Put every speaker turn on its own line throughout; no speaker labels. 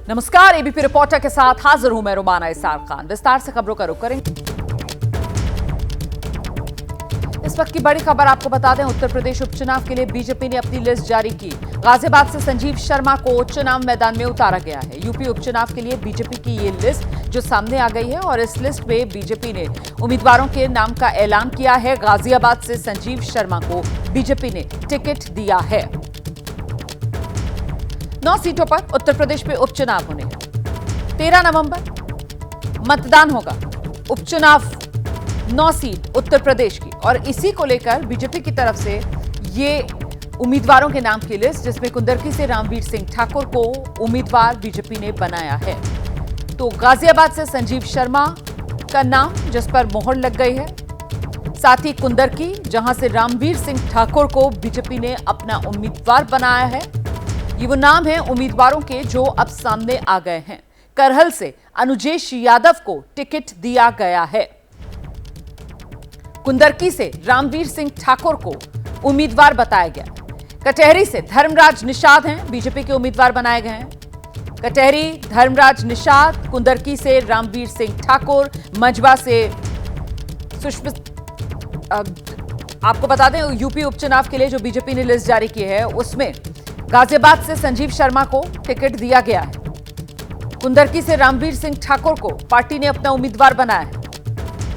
नमस्कार, ABP reporter के साथ हाजिर हूं मैं रुमाना इसार खान। विस्तार से खबरों का रुख करेंगे। इस वक्त की बड़ी खबर आपको बता दें, उत्तर प्रदेश उपचुनाव के लिए बीजेपी ने अपनी लिस्ट जारी की। गाजियाबाद से संजीव शर्मा को चुनाव मैदान में उतारा गया है। यूपी उपचुनाव के लिए बीजेपी की ये लिस्ट जो सामने आ गई है और इस लिस्ट में बीजेपी ने उम्मीदवारों के नाम का ऐलान किया है। गाजियाबाद से संजीव शर्मा को बीजेपी ने टिकट दिया है। 9 सीटों पर उत्तर प्रदेश में उपचुनाव होने हैं। 13 नवंबर मतदान होगा। उपचुनाव 9 सीट उत्तर प्रदेश की और इसी को लेकर बीजेपी की तरफ से ये उम्मीदवारों के नाम की लिस्ट, जिसमें कुंदरकी से रामवीर सिंह ठाकुर को उम्मीदवार बीजेपी ने बनाया है। तो गाजियाबाद से संजीव शर्मा का नाम जिस पर मोहर लग गई है, साथ ही कुंदरकी जहां से रामवीर सिंह ठाकुर को बीजेपी ने अपना उम्मीदवार बनाया है। ये वो नाम है उम्मीदवारों के जो अब सामने आ गए हैं। करहल से अनुजेश यादव को टिकट दिया गया है। कुंदरकी से रामवीर सिंह ठाकुर को उम्मीदवार बताया गया। कटहरी से धर्मराज निषाद हैं, बीजेपी के उम्मीदवार बनाए गए हैं। कटहरी धर्मराज निषाद, कुंदरकी से रामवीर सिंह ठाकुर, मझवा से आपको बता दें यूपी उपचुनाव के लिए जो बीजेपी ने लिस्ट जारी की है उसमें गाजियाबाद से संजीव शर्मा को टिकट दिया गया है। कुंदरकी से रामवीर सिंह ठाकुर को पार्टी ने अपना उम्मीदवार बनाया है।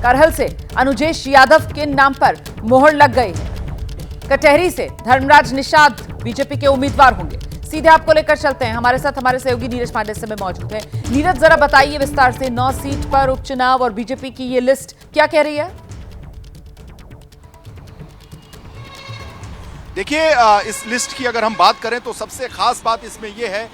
करहल से अनुजेश यादव के नाम पर मोहर लग गई है। कटहरी से धर्मराज निषाद बीजेपी के उम्मीदवार होंगे। सीधे आपको लेकर चलते हैं, हमारे साथ हमारे सहयोगी नीरज पांडे इस समय मौजूद है। नीरज, जरा बताइए विस्तार से 9 सीट पर उपचुनाव और बीजेपी की ये लिस्ट क्या कह रही है?
देखिए, इस लिस्ट की अगर हम बात करें तो सबसे खास बात इसमें यह है,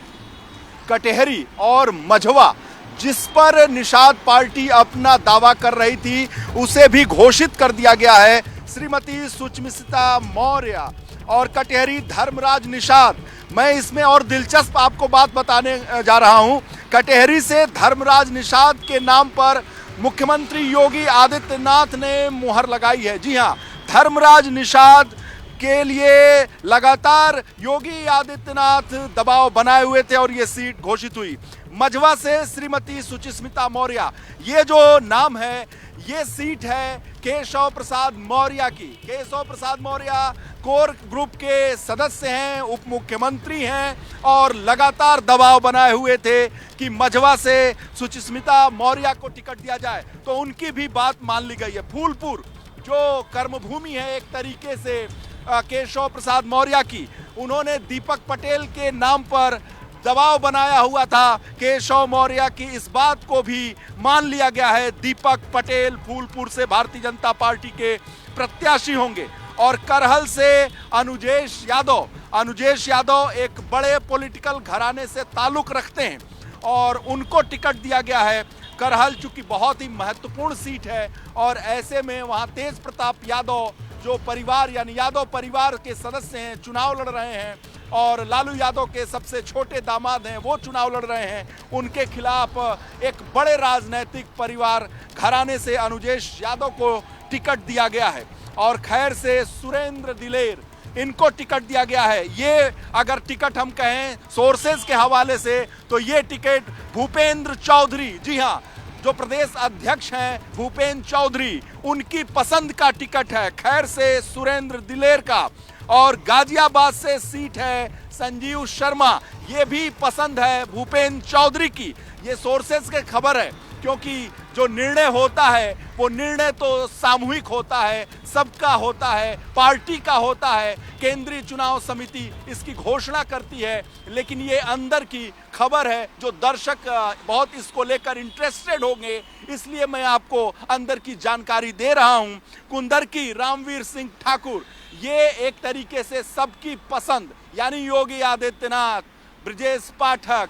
कटहरी और मझवा जिस पर निषाद पार्टी अपना दावा कर रही थी उसे भी घोषित कर दिया गया है। श्रीमती सुचिस्मिता मौर्य और कटहरी धर्मराज निषाद। मैं इसमें और दिलचस्प आपको बात बताने जा रहा हूं। कटहरी से धर्मराज निषाद के नाम पर मुख्यमंत्री योगी आदित्यनाथ ने मुहर लगाई है। जी हां, धर्मराज निषाद के लिए लगातार योगी आदित्यनाथ दबाव बनाए हुए थे और ये सीट घोषित हुई। मझवा से श्रीमती सुचिस्मिता मौर्य, ये जो नाम है ये सीट है केशव प्रसाद मौर्य की। केशव प्रसाद मौर्य कोर ग्रुप के सदस्य हैं, उप मुख्यमंत्री हैं और लगातार दबाव बनाए हुए थे कि मझवा से सुचिस्मिता मौर्य को टिकट दिया जाए, तो उनकी भी बात मान ली गई है। फूलपुर जो कर्मभूमि है एक तरीके से केशव प्रसाद मौर्य की, उन्होंने दीपक पटेल के नाम पर दबाव बनाया हुआ था। केशव मौर्य की इस बात को भी मान लिया गया है। दीपक पटेल फूलपुर से भारतीय जनता पार्टी के प्रत्याशी होंगे। और करहल से अनुजेश यादव एक बड़े पॉलिटिकल घराने से ताल्लुक रखते हैं और उनको टिकट दिया गया है। करहल चूंकि बहुत ही महत्वपूर्ण सीट है और ऐसे में वहां तेज प्रताप यादव जो परिवार यानी यादव परिवार के सदस्य हैं, चुनाव लड़ रहे हैं और लालू यादव के सबसे छोटे दामाद हैं, वो चुनाव लड़ रहे हैं। उनके खिलाफ एक बड़े राजनीतिक परिवार घराने से अनुजेश यादव को टिकट दिया गया है। और खैर से सुरेंद्र दिलेर, इनको टिकट दिया गया है। ये अगर टिकट हम कहें सोर्सेज के हवाले से तो ये टिकट भूपेंद्र चौधरी, जी हाँ, जो प्रदेश अध्यक्ष हैं भूपेंद्र चौधरी, उनकी पसंद का टिकट है। खैर से सुरेंद्र दिलेर का। और गाजियाबाद से सीट है संजीव शर्मा, ये भी पसंद है भूपेंद्र चौधरी की। ये सोर्सेज के खबर है क्योंकि जो निर्णय होता है वो निर्णय तो सामूहिक होता है, सबका होता है, पार्टी का होता है। केंद्रीय चुनाव समिति इसकी घोषणा करती है, लेकिन ये अंदर की खबर है जो दर्शक बहुत इसको लेकर इंटरेस्टेड होंगे, इसलिए मैं आपको अंदर की जानकारी दे रहा हूं। कुंदरकी रामवीर सिंह ठाकुर, ये एक तरीके से सबकी पसंद, यानी योगी आदित्यनाथ, ब्रजेश पाठक,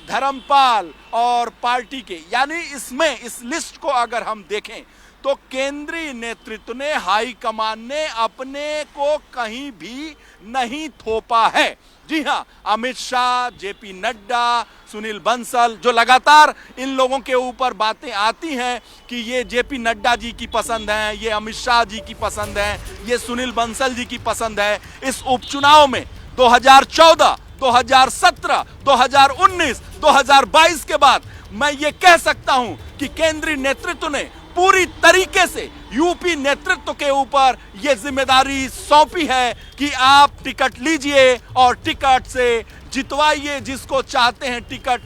धर्मपाल और पार्टी के, यानी इसमें इस लिस्ट को अगर हम देखें तो केंद्रीय नेतृत्व ने, हाईकमान ने अपने को कहीं भी नहीं थोपा है। जी हां, अमित शाह, जेपी नड्डा, सुनील बंसल, जो लगातार इन लोगों के ऊपर बातें आती हैं कि ये जेपी नड्डा जी की पसंद है, ये अमित शाह जी की पसंद है, ये सुनील बंसल जी की पसंद है। इस उपचुनाव में 2014, 2017, 2019 2022 के बाद मैं ये कह सकता हूं कि केंद्रीय नेतृत्व ने पूरी तरीके से यूपी नेतृत्व के ऊपर यह जिम्मेदारी सौंपी है कि आप टिकट लीजिए और टिकट से जितवाइए जिसको चाहते हैं, टिकट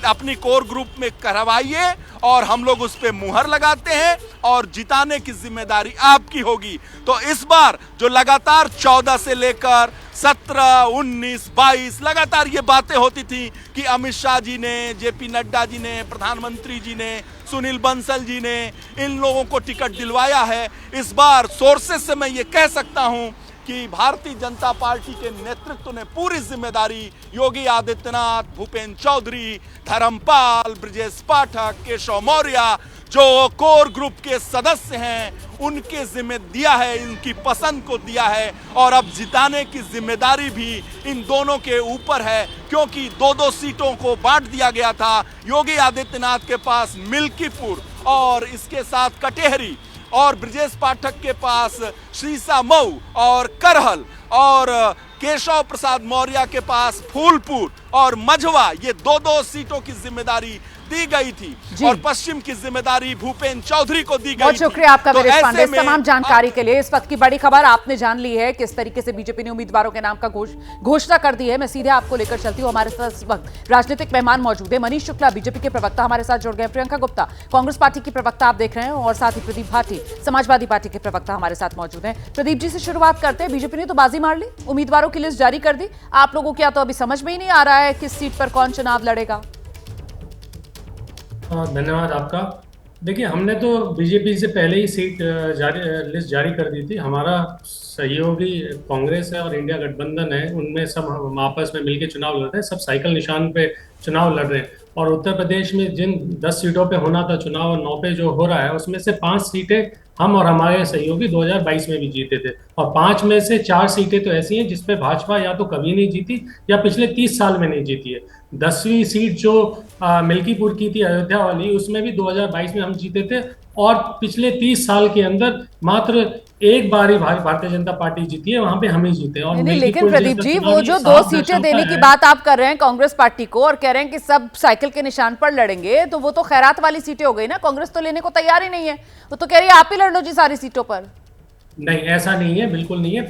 अपनी कोर ग्रुप में करवाइए और हम लोग उस पे मुहर लगाते हैं और जिताने की जिम्मेदारी आपकी होगी। तो इस बार जो लगातार 14 से लेकर 17, 19, 22 लगातार ये बातें होती थी कि अमित शाह जी ने, जेपी नड्डा जी ने, प्रधानमंत्री जी ने, सुनील बंसल जी ने इन लोगों को टिकट दिलवाया है। इस बार सोर्सेस से मैं ये कह सकता हूं कि भारतीय जनता पार्टी के नेतृत्व ने पूरी जिम्मेदारी योगी आदित्यनाथ, भूपेंद्र चौधरी, धर्मपाल, ब्रजेश पाठक, केशव मौर्य जो कोर ग्रुप के सदस्य हैं उनके जिम्मे दिया है, इनकी पसंद को दिया है और अब जिताने की जिम्मेदारी भी इन दोनों के ऊपर है, क्योंकि दो दो सीटों को बांट दिया गया था। योगी आदित्यनाथ के पास मिल्कीपुर और इसके साथ कटेहरी और ब्रजेश पाठक के पास शीशामऊ और करहल और केशव प्रसाद मौर्य के पास फूलपुर और मझवा, ये दो दो सीटों की जिम्मेदारी दी गई थी और पश्चिम की जिम्मेदारी भूपेंद्र चौधरी को दी गई।
बहुत शुक्रिया आपका वीरेश पांडे इस तमाम जानकारी के लिए। इस वक्त की बड़ी खबर आपने जान ली है किस तरीके से बीजेपी ने उम्मीदवारों के नाम का घोषणा कर दी है। मैं सीधे आपको लेकर चलती हूँ, हमारे साथ इस वक्त राजनीतिक मेहमान मौजूद है। मनीष शुक्ला बीजेपी के प्रवक्ता हमारे साथ जुड़ गए, प्रियंका गुप्ता कांग्रेस पार्टी की प्रवक्ता आप देख रहे हैं और साथ ही प्रदीप भाटी समाजवादी पार्टी के प्रवक्ता हमारे साथ मौजूद हैं। प्रदीप जी से शुरुआत करते हैं। बीजेपी ने तो बाजी मार ली, उम्मीदवारों की लिस्ट जारी कर दी, आप लोगों क्या तो अभी समझ में ही नहीं आ रहा है किस सीट पर कौन चुनाव लड़ेगा?
धन्यवाद आपका। देखिए, हमने तो बीजेपी से पहले ही लिस्ट जारी कर दी थी। हमारा सहयोगी कांग्रेस है और इंडिया गठबंधन है, उनमें सब हम आपस में मिलकर चुनाव लड़ रहे हैं, सब साइकिल निशान पे चुनाव लड़ रहे हैं। और उत्तर प्रदेश में जिन 10 सीटों पे होना था चुनाव और 9 पे जो हो रहा है उसमें से 5 सीटें हम और हमारे सहयोगी 2022 में भी जीते थे और 5 में से 4 सीटें तो ऐसी हैं जिसपे भाजपा या तो कभी नहीं जीती या पिछले 30 साल में नहीं जीती है। 10वीं सीट जो मिल्कीपुर की थी अयोध्या वाली, उसमें भी 2022 में हम जीते थे और पिछले 30 साल के अंदर मात्र एक बार ही भारतीय जनता पार्टी जीती है, वहां पे हम ही जीते। और
नहीं, लेकिन प्रदीप जी वो जो 2 सीटें देने की बात आप कर रहे हैं कांग्रेस पार्टी को और कह रहे हैं कि सब साइकिल के निशान पर लड़ेंगे, तो वो तो खैरात वाली सीटें हो गई ना, कांग्रेस तो लेने को तैयार ही नहीं है, वो तो कह रही है आप ही लड़ लो जी सारी सीटों पर।
नहीं, ऐसा नहीं है, बिल्कुल नहीं है।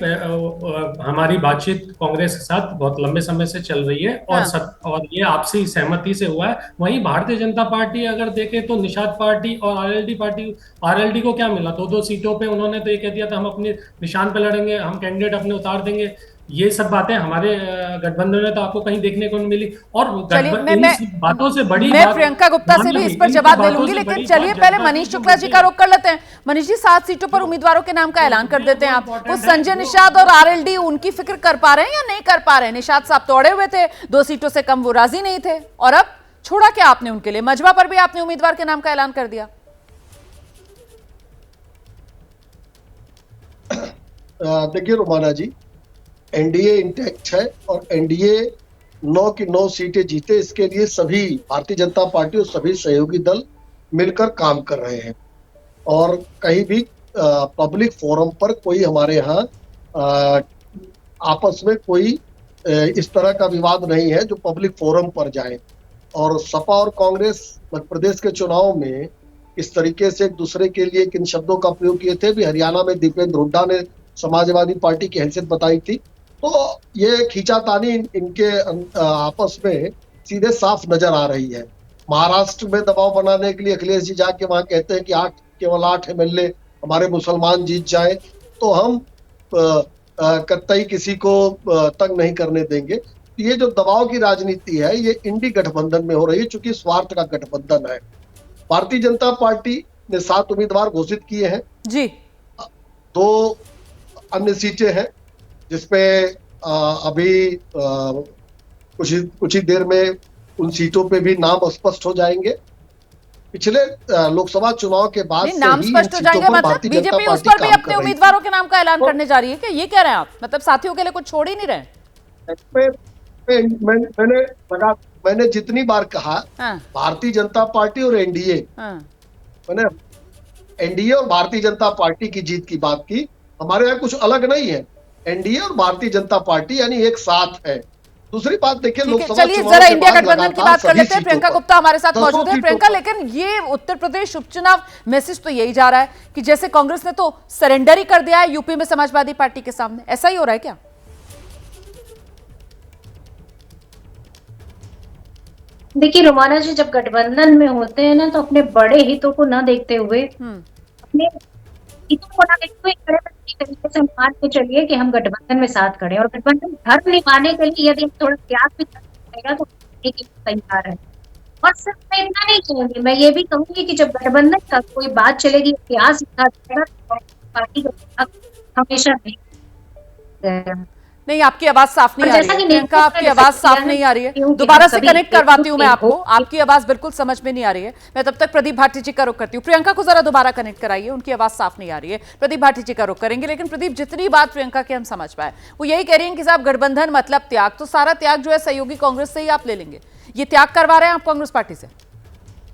हमारी बातचीत कांग्रेस के साथ बहुत लंबे समय से चल रही है और ये आपसी सहमति से हुआ है। वहीं भारतीय जनता पार्टी अगर देखें तो निषाद पार्टी और आरएलडी को क्या मिला? 2 सीटों पे उन्होंने तो ये कह दिया था हम अपने निशान पे लड़ेंगे, हम कैंडिडेट अपने उतार देंगे। ये सब बातें हमारे गठबंधन में तो आपको कहीं देखने को नहीं मिली। और बातों से बड़ी
मैं प्रियंका गुप्ता से भी इस पर जवाब दे लूंगी, लेकिन चलिए पहले मनीष शुक्ला जी का रुख कर लेते हैं। मनीष जी, 7 सीटों पर उम्मीदवारों के नाम का ऐलान कर देते हैं आप। वो संजय निषाद और आरएलडी उनकी फिक्र कर पा रहे हैं या नहीं कर पा रहे हैं? निषाद साहब तोड़े हुए थे, 2 सीटों से कम वो राजी नहीं थे और अब छोड़ा क्या आपने उनके लिए? मझवा पर भी आपने उम्मीदवार के नाम का ऐलान कर दिया।
देखिए रोमाना जी, एनडीए इंटैक्ट है और एनडीए 9 की 9 सीटें जीते, इसके लिए सभी भारतीय जनता पार्टी और सभी सहयोगी दल मिलकर काम कर रहे हैं और कहीं भी पब्लिक फोरम पर कोई हमारे यहाँ आपस में कोई इस तरह का विवाद नहीं है जो पब्लिक फोरम पर जाए। और सपा और कांग्रेस मध्य प्रदेश के चुनाव में इस तरीके से एक दूसरे के लिए किन शब्दों का प्रयोग किए थे भी हरियाणा में दीपेंद्र हुड्डा ने समाजवादी पार्टी की हैसियत बताई थी, तो ये खींचातानी इनके आपस में सीधे साफ नजर आ रही है। महाराष्ट्र में दबाव बनाने के लिए अखिलेश जी जाके वहां कहते हैं कि केवल 8 एमएलए हमारे मुसलमान जीत जाए तो हम कतई किसी को तंग नहीं करने देंगे। ये जो दबाव की राजनीति है ये इंडी गठबंधन में हो रही है, चूंकि स्वार्थ का गठबंधन है। भारतीय जनता पार्टी ने 7 उम्मीदवार घोषित किए हैं
जी,
2 अन्य सीटें हैं जिसपे अभी कुछ ही देर में उन सीटों पे भी नाम स्पष्ट हो जाएंगे। पिछले लोकसभा चुनाव के बाद से
नाम स्पष्ट हो जाएंगे, मतलब बीजेपी उस पर भी अपने उम्मीदवारों के नाम का ऐलान करने जा रही है क्या? ये कह रहे हैं आप? मतलब साथियों के लिए कुछ छोड़ ही नहीं रहे?
मैंने जितनी बार कहा भारतीय जनता पार्टी और एनडीए, मैंने एनडीए और भारतीय जनता पार्टी की जीत की बात की। हमारे यहाँ कुछ अलग नहीं है, एनडीए और भारतीय जनता पार्टी यानी एक साथ है। दूसरी बात देखिए,
ठीक है,
लोकसभा
चलिए
चुनाव
जरा
के
इंडिया
बाद
गठबंधन की
लगातार
बात कर
सभी
लेते हैं।
सीटों
प्रियंका
पर
गुप्ता हमारे साथ
10
मौजूद है।
सीटों
प्रियंका,
पर
लेकिन ये उत्तर प्रदेश उपचुनाव मैसेज तो यही जा रहा है कि जैसे कांग्रेस ने तो सरेंडर ही कर दिया है यूपी में समाजवादी पार्टी के सामने, ऐसा ही हो रहा है क्या?
देखिए रोमाना जी, जब गठबंधन में होते हैं ना तो अपने बड़े हितों को न देखते हुए, अपने हितों को न देखते हुए खड़े तरीके से मान के चलिए कि हम गठबंधन में साथ खड़े हैं, और गठबंधन धर्म निभाने के लिए यदि हम थोड़ा त्याग भी करना पड़ेगा तो करने के लिए तैयार है। और सिर्फ मैं इतना नहीं कहूंगी, मैं ये भी कहूंगी कि जब गठबंधन का कोई बात चलेगी, इतिहास लिखा जाएगा तो पार्टी का साथ हमेशा नहीं रहेगा।
नहीं, आपकी आवाज साफ नहीं
और
आ रही
जैसा
है
कि
प्रियंका,
नेतृत्व
आपकी
ने
आवाज
डिसाइड
साफ
किया है
नहीं आ रही है।
क्योंकि
दोबारा
हम
से
सभी
कनेक्ट करवाती हूँ मैं
एक
आपको,
हो-
आपकी आवाज बिल्कुल समझ में नहीं आ रही है। मैं तब तक प्रदीप भाटी जी का रुख करती हूँ। प्रियंका को जरा दोबारा कनेक्ट कराइए, उनकी आवाज साफ नहीं आ रही है। प्रदीप भाटी जी का रुख करेंगे। लेकिन प्रदीप, जितनी बात प्रियंका की हम समझ पाए, वो यही कह रही है कि साहब गठबंधन मतलब त्याग, तो सारा त्याग जो है सहयोगी कांग्रेस से ही आप ले लेंगे, ये त्याग करवा रहे हैं आप कांग्रेस पार्टी से?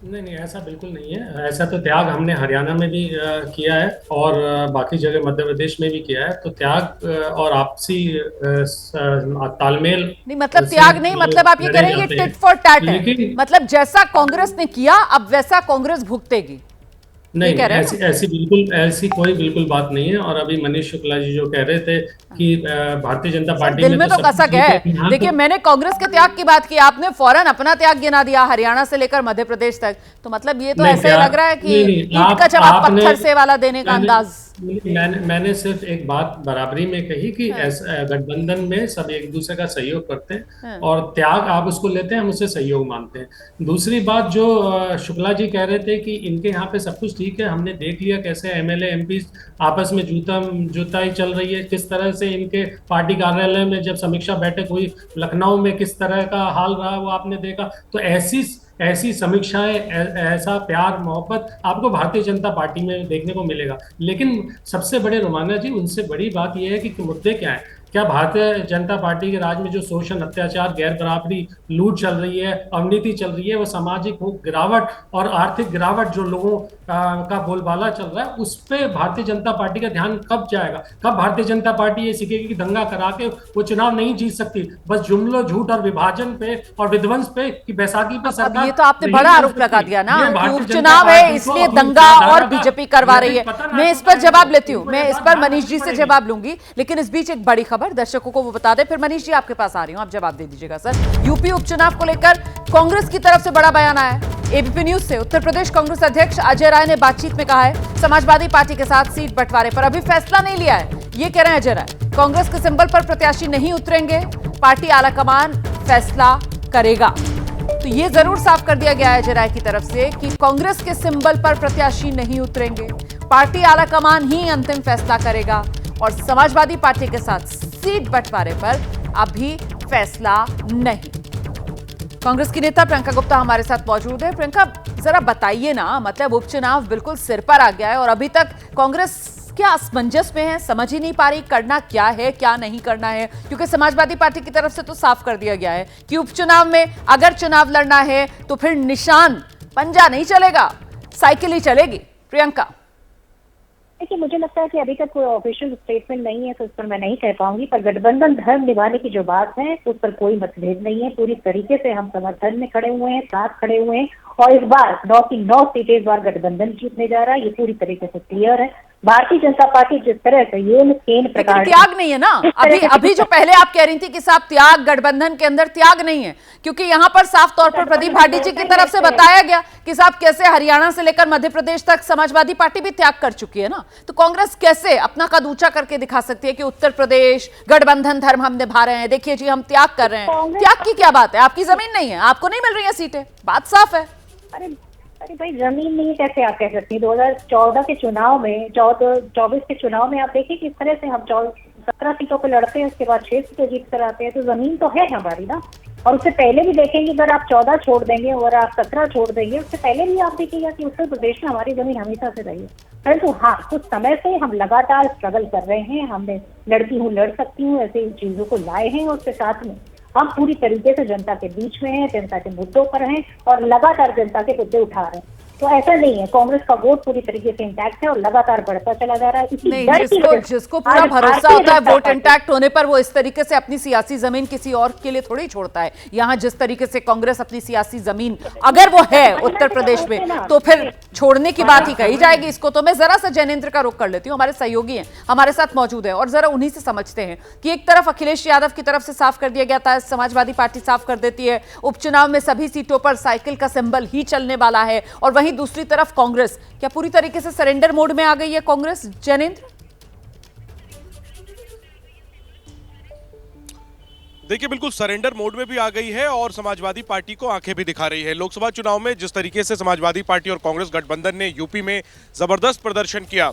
नहीं, ऐसा बिल्कुल नहीं है। ऐसा तो त्याग हमने हरियाणा में भी किया है और बाकी जगह मध्य प्रदेश में भी किया है। तो त्याग और आपसी तालमेल
नहीं, मतलब
से
त्याग नहीं, मतलब आप ये कह रहे हैं ये
लड़े जाते
टिट फॉर टैट है,
लेकिन
मतलब जैसा कांग्रेस ने किया अब वैसा कांग्रेस भुगतेगी, ये
नहीं,
कह रहे हैं
ऐसी ऐसी बिल्कुल ऐसी कोई बिल्कुल बात नहीं है। और अभी मनीष शुक्ला जी जो कह रहे थे कि भारतीय जनता
ना?
पार्टी
दिल में तो
सब
कसक
ठीक है,
है।
यहाँ
देखिए,
तो
मैंने कांग्रेस के त्याग की बात की, आपने फौरन अपना त्याग गिना दिया हरियाणा से लेकर मध्य प्रदेश तक। तो मतलब ये तो
नहीं,
ऐसे ही लग रहा है कि
नहीं,
ईंट का जवाब पत्थर से वाला देने का अंदाज।
मैंने सिर्फ एक बात बराबरी में कही कि गठबंधन में सब एक दूसरे का सहयोग करते हैं और त्याग आप उसको लेते हैं, हम उससे सहयोग मानते हैं। दूसरी बात जो शुक्ला जी कह रहे थे कि इनके यहाँ पे सब कुछ ठीक है, हमने देख लिया कैसे एमएलए एमपी आपस में जूताई चल रही है, किस तरह से इनके पार्टी कार्यालय में जब समीक्षा बैठक हुई लखनऊ में किस तरह का हाल रहा वो आपने देखा। तो ऐसी समीक्षाएं, ऐसा प्यार मोहब्बत आपको भारतीय जनता पार्टी में देखने को मिलेगा। लेकिन सबसे बड़े रोमाना जी, उनसे बड़ी बात यह है कि मुद्दे क्या है। क्या भारतीय जनता पार्टी के राज में जो शोषण, अत्याचार, गैर बराबरी, लूट चल रही है, अविनीति चल रही है, वो सामाजिक गिरावट और आर्थिक गिरावट जो लोगों का बोलबाला चल रहा है, उस पे भारतीय जनता पार्टी का ध्यान कब जाएगा? कब भारतीय जनता पार्टी ये सीखेगी कि दंगा करा के वो चुनाव नहीं जीत सकती, बस जुमलों, झूठ और विभाजन पे और विध्वंस पे कि बैसाखी पे सरकार।
ये तो आपने बड़ा आरोप लगा दिया ना
ये
कि
भारतीय
उपचुनाव
जनता
है
पार्टी को
इसलिए
अपनी
दंगा
विचारधारा
और
का
बीजेपी करवा रही है।
पता ना
मैं इस
चलता
पर
है,
जवाब लेती हूँ,
इनको
मैं
ये
इस
बात
पर
माननी
मनीष जी से
पड़ेगी।
जवाब लूंगी। लेकिन इस बीच एक बड़ी खबर दर्शकों को वो बता दें, फिर मनीष जी आपके पास आ रही हूँ, आप जवाब दे दीजिएगा। सर, यूपी उपचुनाव को लेकर कांग्रेस की तरफ से बड़ा बयान आया है। एबीपी न्यूज से उत्तर प्रदेश कांग्रेस अध्यक्ष अजय राय ने बातचीत में कहा है समाजवादी पार्टी के साथ सीट बंटवारे पर अभी फैसला नहीं लिया है। ये कह रहे हैं अजय राय, कांग्रेस के सिंबल पर प्रत्याशी नहीं उतरेंगे, पार्टी आलाकमान फैसला करेगा। तो ये जरूर साफ कर दिया गया है अजय राय की तरफ से कि कांग्रेस के सिंबल पर प्रत्याशी नहीं उतरेंगे, पार्टी आलाकमान ही अंतिम फैसला करेगा और समाजवादी पार्टी के साथ सीट बंटवारे पर अभी फैसला नहीं। कांग्रेस की नेता प्रियंका गुप्ता हमारे साथ मौजूद है। प्रियंका, जरा बताइए ना, मतलब उपचुनाव बिल्कुल सिर पर आ गया है और अभी तक कांग्रेस क्या असमंजस में है, समझ ही नहीं पा रही करना क्या है क्या नहीं करना है, क्योंकि समाजवादी पार्टी की तरफ से तो साफ कर दिया गया है कि उपचुनाव में अगर चुनाव लड़ना है तो फिर निशान पंजा नहीं चलेगा, साइकिल ही चलेगी। प्रियंका,
देखिए, मुझे लगता है कि अभी तक कोई ऑफिशियल स्टेटमेंट नहीं है तो उस पर मैं नहीं कह पाऊंगी, पर गठबंधन धर्म निभाने की जो बात है उस पर कोई मतभेद नहीं है। पूरी तरीके से हम समर्थन में खड़े हुए हैं, साथ खड़े हुए हैं और इस बार 9 की 9 सीटें इस बार गठबंधन जीतने जा रहा है, ये पूरी तरीके से क्लियर है। भारतीय जनता पार्टी जिस तरह से ये केंद्र प्रकार
त्याग नहीं है ना, अभी जो पहले आप कह रही थी कि साहब त्याग गठबंधन के अंदर त्याग नहीं है, क्योंकि यहां पर साफ तौर पर प्रदीप भाटी जी की तरफ से बताया गया कि साहब कैसे हरियाणा से लेकर मध्य प्रदेश तक समाजवादी पार्टी भी त्याग कर चुकी है ना, तो कांग्रेस कैसे अपना कद ऊंचा करके दिखा सकती है कि उत्तर प्रदेश गठबंधन धर्म हम निभा रहे हैं, देखिए जी हम त्याग कर रहे हैं। त्याग की क्या बात है? आपकी जमीन नहीं है, आपको नहीं मिल रही है सीटें, बात साफ है।
अरे भाई, जमीन नहीं कैसे आप कह सकती? 2014 के चुनाव में, 24 के चुनाव में आप देखिए किस तरह से हम 17 सीटों पे लड़ते हैं, उसके बाद 6 सीटें जीत कर आते हैं, तो जमीन तो है हमारी ना। और उससे पहले भी देखेंगे, अगर आप 14 छोड़ देंगे और आप 17 छोड़ देंगे, उससे पहले भी आप देखिएगा कि उत्तर प्रदेश में हमारी जमीन हमेशा से रही है। परंतु हाँ, कुछ समय से हम लगातार स्ट्रगल कर रहे हैं, हमने लड़की हूँ लड़ सकती हूँ ऐसी चीजों को लाए हैं, और उसके साथ में हम पूरी तरीके से जनता के बीच में हैं, जनता के मुद्दों पर हैं और लगातार जनता के मुद्दे उठा रहे हैं। तो ऐसा नहीं है, कांग्रेस का वोट पूरी तरीके से इंटैक्ट है और लगातार बढ़ता चला जा रहा है। इसी
नहीं,
डर की वजह से
जिसको पूरा
आज
भरोसा
भारतीय
होता है
जनता
वोट
पार्टी-
इंटैक्ट होने पर, वो इस तरीके से अपनी सियासी जमीन किसी और के लिए थोड़ी छोड़ता है। यहाँ जिस तरीके से कांग्रेस अपनी सियासी जमीन, अगर वो है उत्तर प्रदेश में, तो फिर छोड़ने की बात ही कही जाएगी इसको। तो मैं जरा सा जैनेंद्र का रुख कर लेती हूँ, हमारे सहयोगी हैं, हमारे साथ मौजूद है, और जरा उन्हीं से समझते हैं कि एक तरफ अखिलेश यादव की तरफ से साफ कर दिया गया था, समाजवादी पार्टी साफ कर देती है उपचुनाव में सभी सीटों पर साइकिल का सिंबल ही चलने वाला है, और वहीं दूसरी तरफ कांग्रेस, क्या पूरी तरीके से सरेंडर मोड में आ गई है कांग्रेस, जैनेंद्र?
देखिए, बिल्कुल सरेंडर मोड में भी आ गई है और समाजवादी पार्टी को आंखें भी दिखा रही है। लोकसभा चुनाव में जिस तरीके से समाजवादी पार्टी और कांग्रेस गठबंधन ने यूपी में जबरदस्त प्रदर्शन किया,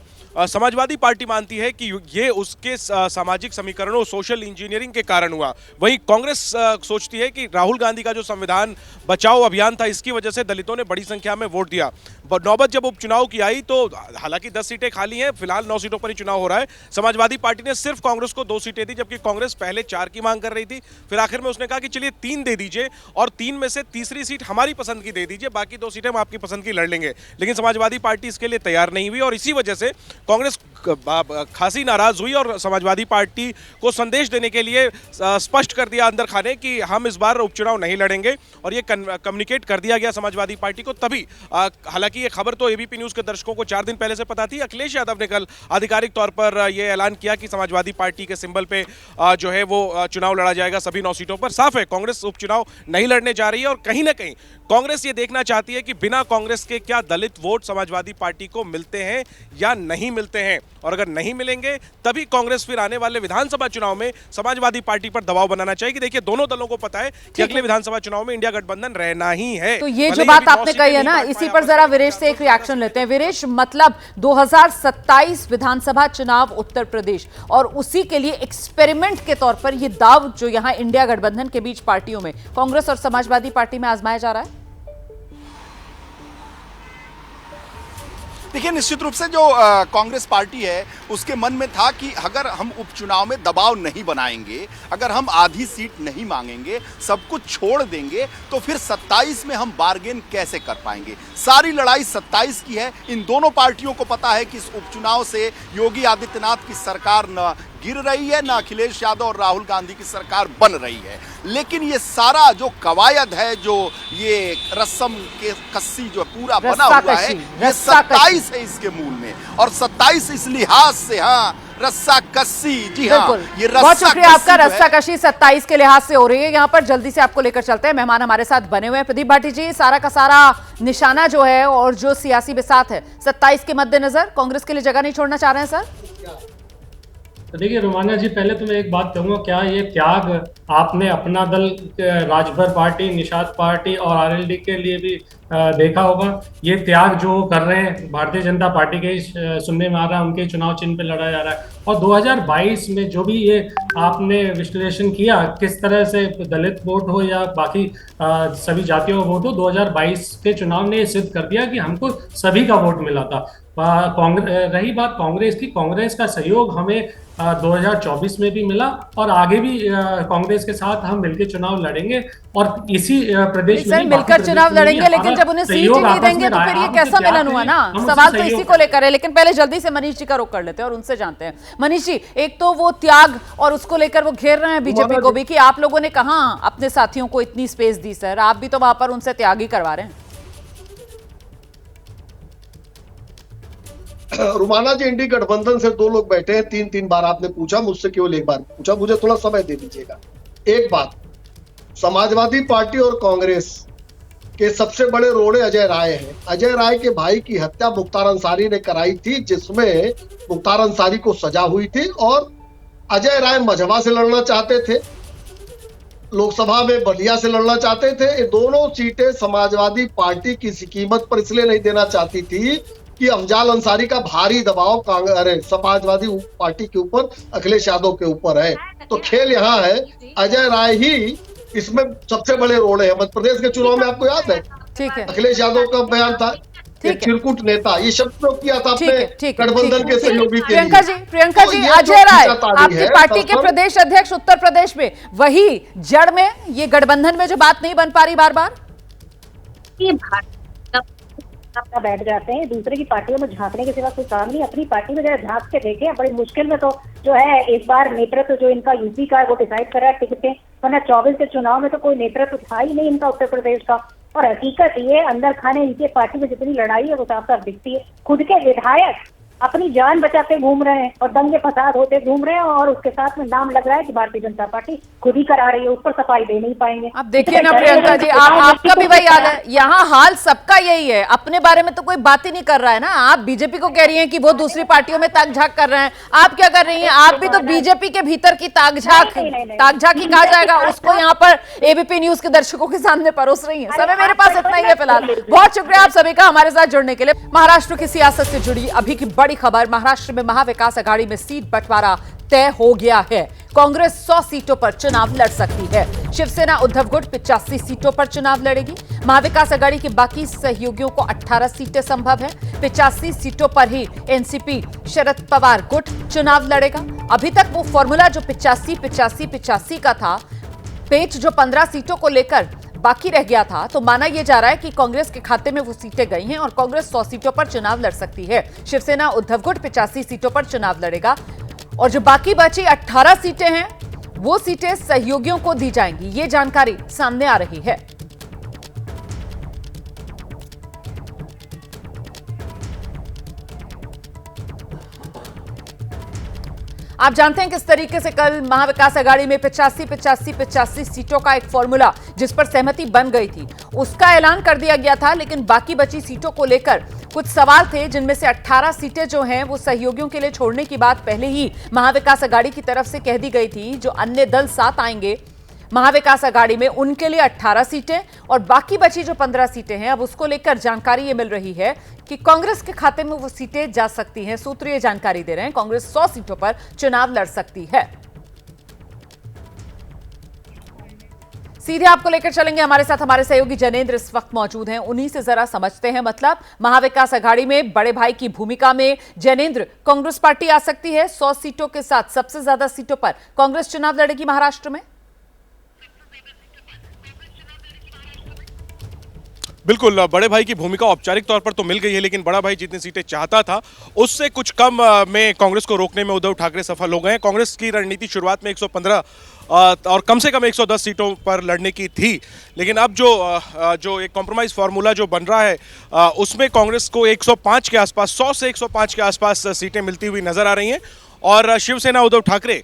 समाजवादी पार्टी मानती है कि ये उसके सामाजिक समीकरणों, सोशल इंजीनियरिंग के कारण हुआ। वहीं कांग्रेस सोचती है कि राहुल गांधी का जो संविधान बचाओ अभियान था, इसकी वजह से दलितों ने बड़ी संख्या में वोट दिया। नौबत जब उपचुनाव की आई तो हालांकि 10 सीटें खाली हैं, फिलहाल 9 सीटों पर ही चुनाव हो रहा है। समाजवादी पार्टी ने सिर्फ कांग्रेस को 2 सीटें दी, जबकि कांग्रेस पहले 4 की मांग कर रही थी। फिर आखिर में उसने कहा कि चलिए 3 दे दीजिए और 3 में से तीसरी सीट हमारी पसंद की दे दीजिए, बाकी 2 सीटें हम आपकी पसंद की लड़ लेंगे। लेकिन समाजवादी पार्टी इसके लिए तैयार नहीं हुई और इसी वजह से कांग्रेस खासी नाराज हुई और समाजवादी पार्टी को संदेश देने के लिए स्पष्ट कर दिया अंदर खाने कि हम इस बार उपचुनाव नहीं लड़ेंगे, और ये कम्युनिकेट कर दिया गया समाजवादी पार्टी को। तभी हालांकि ये खबर तो एबीपी न्यूज के दर्शकों को 4 दिन पहले से पता थी। अखिलेश यादव ने कल आधिकारिक तौर पर यह ऐलान किया कि समाजवादी पार्टी के सिंबल पे जो है वो चुनाव लड़ा जाएगा सभी 9 सीटों पर। साफ है कांग्रेस उपचुनाव नहीं लड़ने जा रही है और कहीं ना कहीं कांग्रेस ये देखना चाहती है कि बिना कांग्रेस के क्या दलित वोट समाजवादी पार्टी को मिलते हैं या नहीं मिलते हैं, और अगर नहीं मिलेंगे तभी कांग्रेस फिर आने वाले विधानसभा चुनाव में समाजवादी पार्टी पर दबाव बनाना चाहिए। देखिए, दोनों दलों को पता है कि अगले विधानसभा चुनाव में इंडिया गठबंधन रहना ही है।
तो ये जो बात आपने कही है ना, इसी पर जरा वीरेश से एक रिएक्शन लेते हैं। वीरेश, मतलब 2027 विधानसभा चुनाव उत्तर प्रदेश, और उसी के लिए एक्सपेरिमेंट के तौर पर ये दाव जो यहां इंडिया गठबंधन के बीच पार्टियों में, कांग्रेस और समाजवादी पार्टी में आजमाया जा रहा है।
देखिए, निश्चित रूप से जो कांग्रेस पार्टी है उसके मन में था कि अगर हम उपचुनाव में दबाव नहीं बनाएंगे, अगर हम आधी सीट नहीं मांगेंगे, सब कुछ छोड़ देंगे, तो फिर 27 में हम बार्गेन कैसे कर पाएंगे। सारी लड़ाई 27 की है। इन दोनों पार्टियों को पता है कि इस उपचुनाव से योगी आदित्यनाथ की सरकार न गिर रही है, ना अखिलेश यादव और राहुल गांधी की सरकार बन रही है। लेकिन ये सारा जो कवायद है, जो ये रस्म के कस्सी जो पूरा बना हुआ है, ये 27 है इसके मूल में, और 27 इस लिहाज से, हाँ, रस्सा कस्सी, जी हाँ, ये
बहुत शुक्रिया आपका। रस्सा कस्सी 27 के लिहाज से हो रही है। यहाँ पर जल्दी से आपको लेकर चलते हैं, मेहमान हमारे साथ बने हुए हैं। प्रदीप भाटी जी, सारा का सारा निशाना जो है और जो सियासी बिसात है 27 के मद्देनजर कांग्रेस के लिए जगह नहीं छोड़ना चाह रहे हैं सर?
तो देखिए रोमाना जी, पहले तो मैं एक बात कहूँगा, क्या ये त्याग आपने अपना दल राजभर पार्टी, निषाद पार्टी और आरएलडी के लिए भी देखा होगा? ये त्याग जो कर रहे हैं भारतीय जनता पार्टी के सुनने में आ रहा है, उनके चुनाव चिन्ह पे लड़ा जा रहा है। और 2022 में जो भी ये आपने विश्लेषण किया, किस तरह से दलित वोट हो या बाकी सभी जातियों का वोट हो, 2022 के चुनाव ने सिद्ध कर दिया कि हमको सभी का वोट मिला था। रही बात कांग्रेस की, कांग्रेस का सहयोग हमें 2024 में भी मिला और आगे भी कांग्रेस के साथ हम मिलकर चुनाव लड़ेंगे और इसी प्रदेश में
मिलकर चुनाव लड़ेंगे। लेकिन जब उन्हें सीट ही नहीं देंगे तो फिर ये कैसा मिलन हुआ ना? सवाल तो इसी को लेकर है। लेकिन पहले जल्दी से मनीष जी का रुख कर लेते हैं और उनसे जानते हैं। मनीष जी, एक तो वो त्याग और उसको लेकर वो घेर रहे हैं बीजेपी को भी कि आप लोगों ने कहां अपने साथियों को इतनी स्पेस दी सर, आप भी तो वहां पर उनसे त्याग ही करवा रहे हैं।
रुमाना जी, इंडी गठबंधन से 2 लोग बैठे हैं, 3 बार आपने पूछा, मुझसे केवल 1 बार पूछा, मुझे थोड़ा समय दे दीजिएगा। एक बात, समाजवादी पार्टी और कांग्रेस के सबसे बड़े रोड़े अजय राय हैं। अजय राय के भाई की हत्या मुख्तार अंसारी ने कराई थी, जिसमें मुख्तार अंसारी को सजा हुई थी, और अजय राय मझवा से लड़ना चाहते थे, लोकसभा में बलिया से लड़ना चाहते थे। ये दोनों सीटें समाजवादी पार्टी किसी कीमत पर इसलिए नहीं देना चाहती थी कि अफजाल अंसारी का भारी दबाव समाजवादी पार्टी के ऊपर, अखिलेश यादव के ऊपर है। तो खेल यहाँ है, अजय राय ही इसमें सबसे बड़े रोड़े हैं। मध्य प्रदेश के चुनाव में आपको याद है,
ठीक है,
अखिलेश यादव का बयान था, चिरकुट नेता, ये शब्द प्रयोग किया था अपने गठबंधन के सहयोगी के लिए।
प्रियंका जी, अजय राय आपकी पार्टी के प्रदेश अध्यक्ष उत्तर प्रदेश में, वही जड़ में ये गठबंधन में जो बात नहीं बन पा रही बार बार,
बैठ जाते हैं, दूसरे की पार्टियों में झांकने के सिवा कोई काम नहीं। अपनी पार्टी में जरा झांक के देखें। बड़ी मुश्किल में तो जो है इस बार नेतृत्व जो इनका यूपी का है वो डिसाइड कर रहा है टिकटें, वरना 24 के चुनाव में तो कोई नेतृत्व था ही नहीं इनका उत्तर प्रदेश का। और हकीकत ये अंदर खाने इनके पार्टी में जितनी लड़ाई है वो साफ साफ दिखती है। खुद के विधायक अपनी जान बचाते घूम रहे हैं और दंगे फसाद होते घूम रहे हैं, और उसके साथ में नाम लग रहा है कि भारतीय जनता पार्टी खुद ही करा रही है, उस पर सफाई दे नहीं पाएंगे।
आप देखिए ना प्रियंका जी, आपका भी वही हाल है, यहाँ हाल सबका यही है। अपने बारे में तो कोई बात ही नहीं कर रहा है ना। आप बीजेपी को कह रही हैं कि वो दूसरी पार्टियों में ताक झाक कर रहे हैं, आप क्या कर रही हैं? आप भी तो बीजेपी के भीतर की ताक झाकी कहा जाएगा उसको यहाँ पर एबीपी न्यूज के दर्शकों के सामने परोस रही है। समय मेरे पास इतना ही है फिलहाल। बहुत शुक्रिया आप सभी का हमारे साथ जुड़ने के लिए। महाराष्ट्र की सियासत से जुड़ी अभी की बड़ी खबर, महाराष्ट्र में महाविकास आघाड़ी में सीट बंटवारा तय हो गया है। कांग्रेस 100 सीटों पर चुनाव लड़ सकती है। शिवसेना उद्धव गुट 85 सीटों पर चुनाव लड़ेगी। महाविकास आघाड़ी के बाकी सहयोगियों को 18 सीटें संभव है। 85 सीटों पर ही एनसीपी शरद पवार गुट चुनाव लड़ेगा। अभी तक वो फॉर्मूला जो 85-85-85 का था, पेच जो 15 सीटों को लेकर बाकी रह गया था, तो माना यह जा रहा है कि कांग्रेस के खाते में वो सीटें गई हैं और कांग्रेस 100 सीटों पर चुनाव लड़ सकती है। शिवसेना उद्धव गुट 85 सीटों पर चुनाव लड़ेगा और जो बाकी बची 18 सीटें हैं वो सीटें सहयोगियों को दी जाएंगी। ये जानकारी सामने आ रही है। आप जानते हैं किस तरीके से कल महाविकास आघाड़ी में 85-85-85 सीटों का एक फॉर्मूला जिस पर सहमति बन गई थी उसका ऐलान कर दिया गया था, लेकिन बाकी बची सीटों को लेकर कुछ सवाल थे, जिनमें से 18 सीटें जो हैं वो सहयोगियों के लिए छोड़ने की बात पहले ही महाविकास आघाड़ी की तरफ से कह दी गई थी। जो अन्य दल साथ आएंगे महाविकास आघाड़ी में उनके लिए 18 सीटें और बाकी बची जो 15 सीटें हैं, अब उसको लेकर जानकारी ये मिल रही है कि कांग्रेस के खाते में वो सीटें जा सकती हैं। सूत्र ये जानकारी दे रहे हैं कांग्रेस 100 सीटों पर चुनाव लड़ सकती है। सीधे आपको लेकर चलेंगे, हमारे साथ हमारे सहयोगी जनेंद्र इस वक्त मौजूद हैं, उन्हीं से जरा समझते हैं। मतलब महाविकास आघाड़ी में बड़े भाई की भूमिका में जनेंद्र, कांग्रेस पार्टी आ सकती है 100 सीटों के साथ, सबसे ज्यादा सीटों पर कांग्रेस चुनाव लड़ेगी महाराष्ट्र में।
बिल्कुल, बड़े भाई की भूमिका औपचारिक तौर पर तो मिल गई है, लेकिन बड़ा भाई जितनी सीटें चाहता था उससे कुछ कम में कांग्रेस को रोकने में उद्धव ठाकरे सफल हो गए हैं। कांग्रेस की रणनीति शुरुआत में 115 और कम से कम 110 सीटों पर लड़ने की थी, लेकिन अब जो एक कॉम्प्रोमाइज फार्मूला जो बन रहा है उसमें कांग्रेस को 105 के आसपास, 100 से 105 के आसपास सीटें मिलती हुई नजर आ रही हैं और शिवसेना उद्धव ठाकरे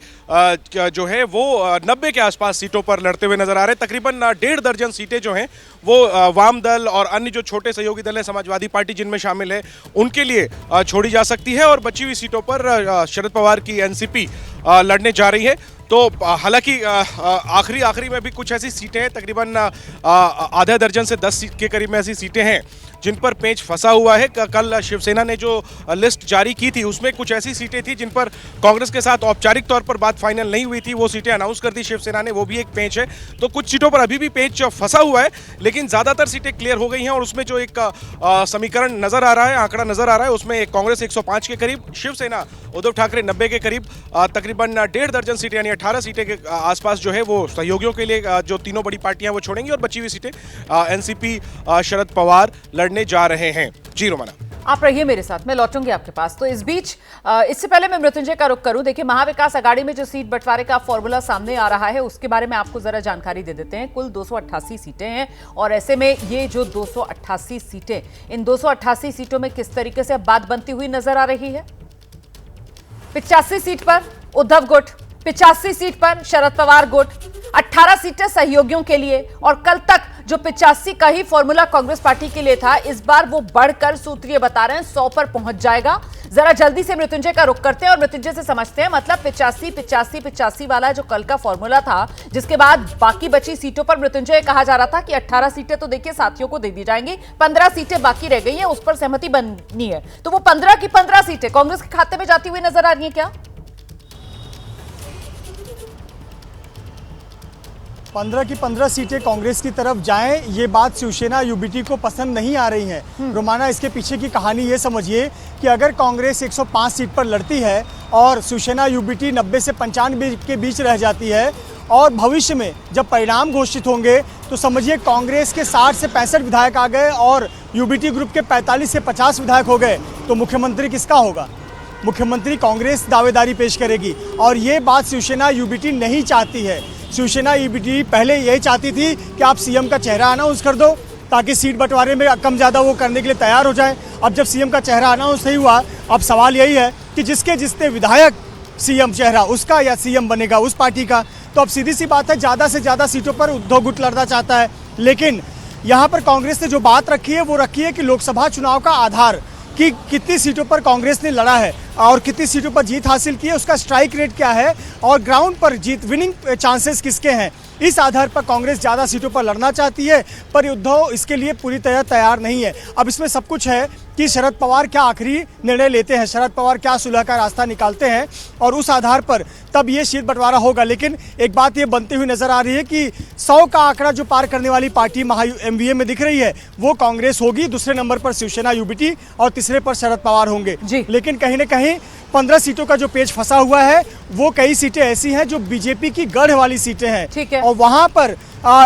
जो है वो 90 के आसपास सीटों पर लड़ते हुए नजर आ रहे हैं। तकरीबन 1.5 दर्जन सीटें जो हैं वो वाम दल और अन्य जो छोटे सहयोगी दल हैं, समाजवादी पार्टी जिनमें शामिल है, उनके लिए छोड़ी जा सकती है और बची हुई सीटों पर शरद पवार की एनसीपी लड़ने जा रही है। तो हालांकि आखिरी में भी कुछ ऐसी सीटें हैं, तकरीबन आधा दर्जन से 10 सीट के करीब में ऐसी सीटें हैं जिन पर पेंच फंसा हुआ है। कल शिवसेना ने जो लिस्ट जारी की थी उसमें कुछ ऐसी सीटें थी जिन पर कांग्रेस के साथ औपचारिक तौर पर बात फाइनल नहीं हुई थी, वो सीटें अनाउंस कर दी शिवसेना ने, वो भी एक पेंच है। तो कुछ सीटों पर अभी भी पेंच फंसा हुआ है, लेकिन ज़्यादातर सीटें क्लियर हो गई हैं और उसमें जो एक समीकरण नजर आ रहा है, आंकड़ा नजर आ रहा है, उसमें कांग्रेस 105 के करीब, शिवसेना उद्धव ठाकरे 90 के करीब, तकरीबन 1.5 दर्जन सीटें यानी 18 सीटें के आसपास जो है वो सहयोगियों के लिए जो तीनों बड़ी पार्टियां वो छोड़ेंगी और बची हुई सीटें एनसीपी शरद पवार लड़ने जा रहे हैं। जी रोमाना,
आप रहिए मेरे साथ, मैं लौटूंगी आपके पास। तो इस बीच इससे पहले मैं मृत्युंजय का रुख करूं। देखिए, महाविकास आघाड़ी में जो सीट बंटवारे का फॉर्मूला सामने आ रहा है उसके बारे में आपको जरा जानकारी दे देते हैं। कुल 288 सीटें हैं और ऐसे में ये जो 288 सीटें, इन 288 सीटों में किस तरीके से बात बनती हुई नजर आ रही है। 85 सीट पर उद्धव गुट, 85 सीट पर शरद पवार गुट, 18 सीटें सहयोगियों के लिए और कल तक जो 85 का ही फॉर्मूला कांग्रेस पार्टी के लिए था, इस बार वो बढ़कर सूत्रीय बता रहे हैं 100 पर पहुंच जाएगा। जरा जल्दी से मृत्युंजय का रुख करते हैं और मृत्युंजय से समझते हैं, मतलब 85-85-85 वाला जो कल का फॉर्मूला था, जिसके बाद बाकी बची सीटों पर मृत्युंजय कहा जा रहा था कि 18 सीटें तो देखिए साथियों को दे दी जाएंगी, 15 सीटें बाकी रह गई हैं, उस पर सहमति बननी है। तो वो 15 की 15 सीटें कांग्रेस के खाते में जाती हुई नजर आ रही है क्या?
15 की 15 सीटें कांग्रेस की तरफ जाएं, ये बात शिवसेना यूबीटी को पसंद नहीं आ रही है। रोमाना, इसके पीछे की कहानी ये समझिए कि अगर कांग्रेस 105 सीट पर लड़ती है और शिवसेना यूबीटी 90 से 95 के बीच रह जाती है और भविष्य में जब परिणाम घोषित होंगे तो समझिए कांग्रेस के 60 से 65 विधायक आ गए और यूबीटी ग्रुप के 45 से 50 विधायक हो गए, तो मुख्यमंत्री किसका होगा? मुख्यमंत्री कांग्रेस दावेदारी पेश करेगी। और ये बात शिवसेना यूबीटी नहीं चाहती है। शिवसेना यूबीटी पहले यही चाहती थी कि आप सीएम का चेहरा अनाउंस कर दो ताकि सीट बंटवारे में कम ज़्यादा वो करने के लिए तैयार हो जाए। अब जब सीएम का चेहरा अनाउंस नहीं हुआ, अब सवाल यही है कि जिसके जितने विधायक सीएम चेहरा उसका या सीएम बनेगा उस पार्टी का। तो अब सीधी सी बात है, ज़्यादा से ज़्यादा सीटों पर उद्धव गुट लड़ना चाहता है। लेकिन यहाँ पर कांग्रेस ने जो बात रखी है वो रखी है कि लोकसभा चुनाव का आधार कि कितनी सीटों पर कांग्रेस ने लड़ा है और कितनी सीटों पर जीत हासिल की है, उसका स्ट्राइक रेट क्या है और ग्राउंड पर जीत विनिंग चांसेस किसके हैं। इस आधार पर कांग्रेस ज़्यादा सीटों पर लड़ना चाहती है, पर उद्धव इसके लिए पूरी तरह तैयार नहीं है। अब इसमें सब कुछ है कि शरद पवार क्या आखिरी निर्णय लेते हैं, शरद पवार क्या सुलह का रास्ता निकालते हैं और उस आधार पर तब ये सीट बंटवारा होगा। लेकिन एक बात ये बनती हुई नजर आ रही है कि 100 का आंकड़ा जो पार करने वाली पार्टी एमवीए में दिख रही है वो कांग्रेस होगी, दूसरे नंबर पर शिवसेना यूबीटी और तीसरे पर शरद पवार होंगे। लेकिन कहीं ना कहीं 15 सीटों का जो पेच फंसा हुआ है वो कई सीटें ऐसी हैं जो बीजेपी की गढ़ वाली सीटें हैं।
ठीक है।
और वहां पर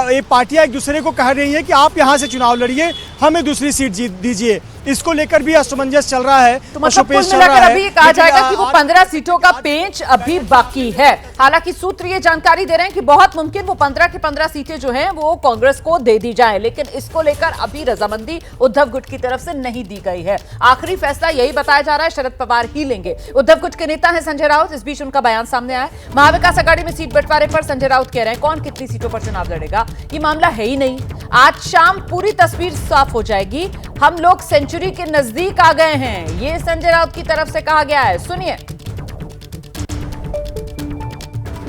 ये पार्टियां एक दूसरे को कह रही हैं कि आप यहां से चुनाव लड़िए, हमें दूसरी सीट जीत दीजिए। इसको लेकर भी असमंजस चल रहा है।
तो मतलब कुल मिलाकर अभी कहा जाएगा कि वो 15 सीटों का पेंच अभी बाकी है। हालांकि सूत्र ये जानकारी दे रहे हैं कि बहुत मुमकिन वो 15 की 15 सीटें जो हैं वो कांग्रेस को दे दी जाए, लेकिन इसको लेकर अभी रजामंदी उद्धव गुट की तरफ से नहीं दी गई है। आखिरी फैसला यही बताया जा रहा है शरद पवार ही लेंगे। उद्धव गुट के नेता हैं संजय राउत, इस बीच उनका बयान सामने आया। महाविकास आघाड़ी में सीट बंटवारे पर संजय राउत कह रहे हैं कौन कितनी सीटों पर चुनाव लड़ेगा ये मामला है ही नहीं, आज शाम पूरी तस्वीर साफ हो जाएगी। हम लोग सेंचुरी के नजदीक आ गए हैं, ये संजय राउत की तरफ से कहा गया है, सुनिए।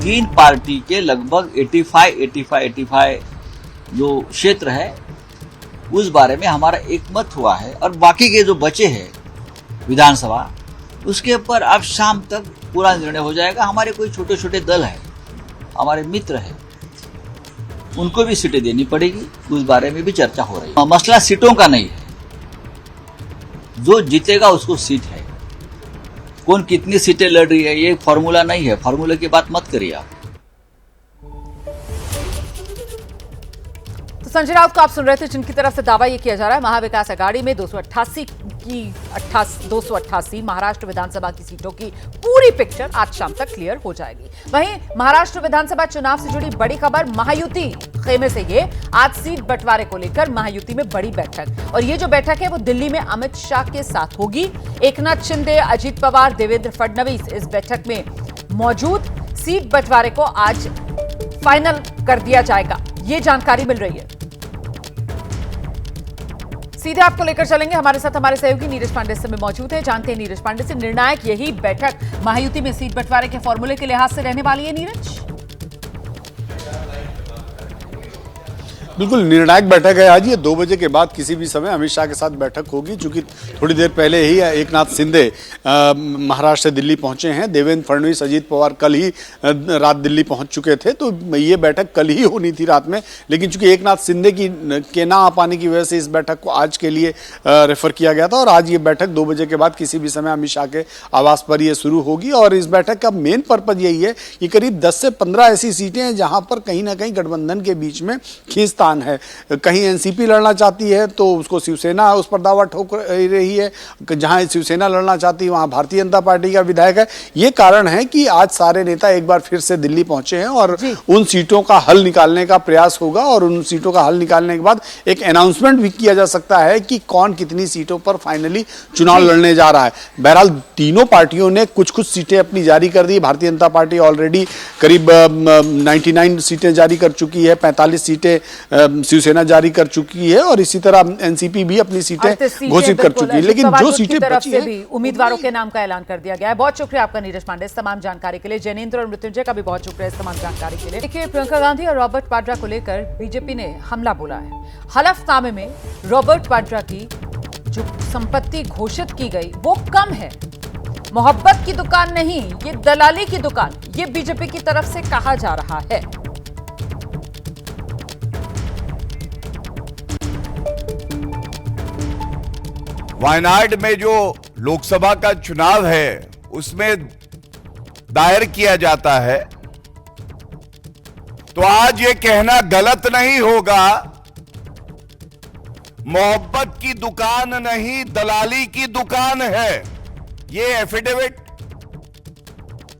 तीन पार्टी के लगभग 85 जो क्षेत्र है उस बारे में हमारा एक मत हुआ है और बाकी के जो बचे हैं विधानसभा उसके ऊपर अब शाम तक पूरा निर्णय हो जाएगा। हमारे कोई छोटे छोटे दल है, हमारे मित्र है, उनको भी सीटें देनी पड़ेगी, उस बारे में भी चर्चा हो रही है। मसला सीटों का नहीं है, जो जीतेगा उसको सीट है। कौन कितनी सीटें लड़ रही है ये फॉर्मूला नहीं है, फॉर्मूले की बात मत करिए आप।
तो संजय राउत को आप सुन रहे थे, जिनकी तरफ से दावा ये किया जा रहा है महाविकास आघाड़ी में 288 महाराष्ट्र विधानसभा की सीटों की पूरी पिक्चर आज शाम तक क्लियर हो जाएगी। वहीं महाराष्ट्र विधानसभा चुनाव से जुड़ी बड़ी खबर महायुति खेमे से ये, आज सीट बंटवारे को लेकर महायुति में बड़ी बैठक, और ये जो बैठक है वो दिल्ली में अमित शाह के साथ होगी। एकनाथ शिंदे, अजित पवार, देवेंद्र फडणवीस इस बैठक में मौजूद। सीट बंटवारे को आज फाइनल कर दिया जाएगा, ये जानकारी मिल रही है। सीधे आपको लेकर चलेंगे, हमारे साथ हमारे सहयोगी नीरज पांडे इस समय मौजूद है। जानते हैं नीरज पांडे से, निर्णायक यही बैठक महायुति में सीट बंटवारे के फॉर्मूले के लिहाज से रहने वाली है। नीरज,
बिल्कुल निर्णायक बैठक है आज। ये 2 बजे के बाद किसी भी समय अमित शाह के साथ बैठक होगी, चूंकि थोड़ी देर पहले ही एकनाथ शिंदे महाराष्ट्र से दिल्ली पहुंचे हैं। देवेंद्र फडणवीस, अजित पवार कल ही रात दिल्ली पहुंच चुके थे, तो ये बैठक कल ही होनी थी रात में, लेकिन चूंकि एकनाथ शिंदे के ना आ पाने की वजह से इस बैठक को आज के लिए रेफर किया गया था। और आज ये बैठक 2 बजे के बाद किसी भी समय अमित शाह के आवास पर ये शुरू होगी। और इस बैठक का मेन पर्पज यही है कि करीब 10 से 15 ऐसी सीटें हैं जहां पर कहीं ना कहीं गठबंधन के बीच में खींचतान है। कहीं एनसीपी लड़ना चाहती है तो उसको शिवसेना उस पर दावा ठोक रही है, जहां शिवसेना लड़ना चाहती है वहां भारतीय जनता पार्टी का विधायक है। ये कारण है कि आज सारे नेता एक बार फिर से दिल्ली पहुंचे हैं और उन सीटों का हल निकालने का प्रयास होगा, और उन सीटों का हल निकालने के बाद एक अनाउंसमेंट भी किया जा सकता है कि कौन कितनी सीटों पर फाइनली चुनाव लड़ने जा रहा है। बहरहाल तीनों पार्टियों ने कुछ कुछ सीटें अपनी जारी कर दी। भारतीय जनता पार्टी ऑलरेडी करीब 99 सीटें जारी कर चुकी है, 45 सीटें शिवसेना जारी कर चुकी है, और इसी तरह एनसीपी भी अपनी सीटें घोषित कर चुकी है। लेकिन जो सीटें बची हैं,
उम्मीदवारों के नाम का ऐलान कर दिया गया है। बहुत शुक्रिया आपका नीरज पांडे इस तमाम जानकारी के लिए। जैनेंद्र और मृत्युंजय का भी बहुत शुक्रिया इस तमाम जानकारी के लिए। देखिए, प्रियंका गांधी और रॉबर्ट वाड्रा को लेकर बीजेपी ने हमला बोला है। हलफनामे में रॉबर्ट वाड्रा की जो संपत्ति घोषित की गई वो कम है, मोहब्बत की दुकान नहीं, ये दलाली की दुकान, ये बीजेपी की तरफ से कहा जा रहा है।
वायनाड में जो लोकसभा का चुनाव है उसमें दायर किया जाता है तो आज ये कहना गलत नहीं होगा, मोहब्बत की दुकान नहीं दलाली की दुकान है। ये एफिडेविट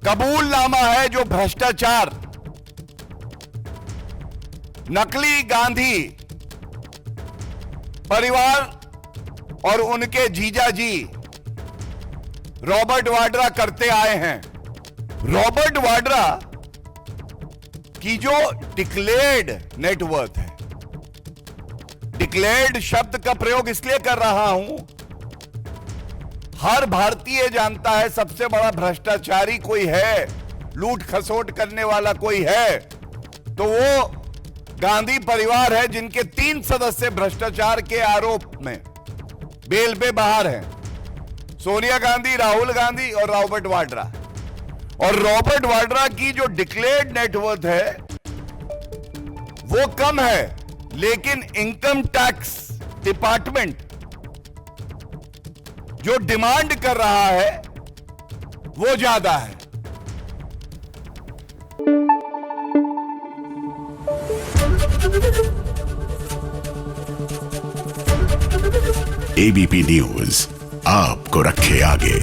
कबूलनामा है जो भ्रष्टाचार, नकली गांधी परिवार और उनके जीजाजी रॉबर्ट वाड्रा करते आए हैं। रॉबर्ट वाड्रा की जो डिक्लेयर्ड नेटवर्थ है, डिक्लेयर्ड शब्द का प्रयोग इसलिए कर रहा हूं, हर भारतीय जानता है सबसे बड़ा भ्रष्टाचारी कोई है, लूट खसोट करने वाला कोई है तो वो गांधी परिवार है, जिनके 3 सदस्य भ्रष्टाचार के आरोप में बेल पे बाहर हैं, सोनिया गांधी, राहुल गांधी और रॉबर्ट वाड्रा। और रॉबर्ट वाड्रा की जो डिक्लेयर्ड नेटवर्थ है वो कम है, लेकिन इनकम टैक्स डिपार्टमेंट जो डिमांड कर रहा है वो ज्यादा है।
एबीपी न्यूज आपको रखे आगे।